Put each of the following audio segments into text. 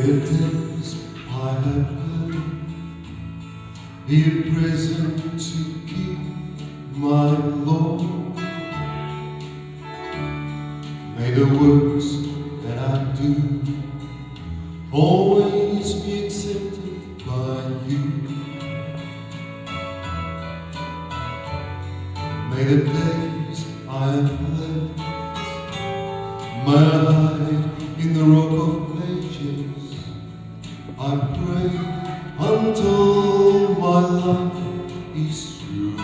the days I have lived be present to keep my Lord. May the works that I do always be accepted by you. May the days I have left may hide in the rock of ages. I pray until my life is through.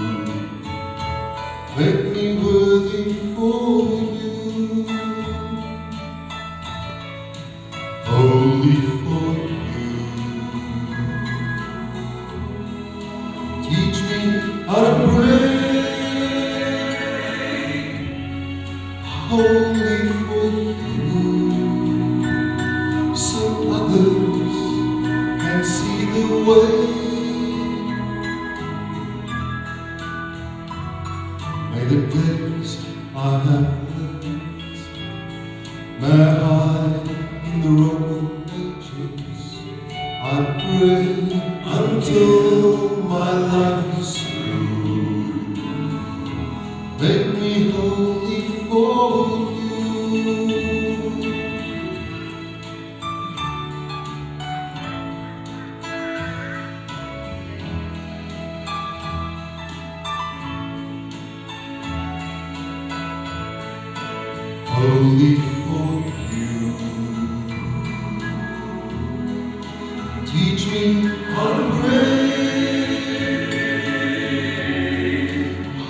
Make me worthy for you, holy for you. Teach me how to pray, holy for you, so others can see the way. May the days I have lived may hide in the rock of ages. I pray until my life is through. Make me holy for you. Holy for you. Teach me how to pray,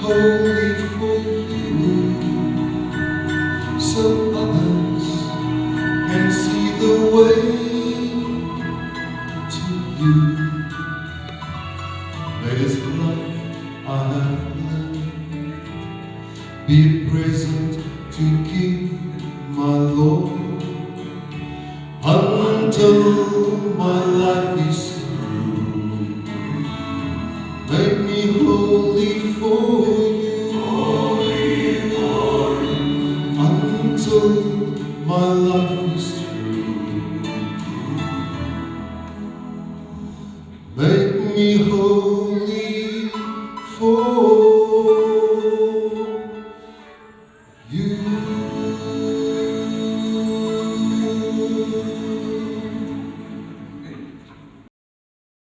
holy for you, so others can see the way to you. May this life I have lived be present to keep my Lord until my life is through. Make me holy for you, holy for you, until my life is through. Make me holy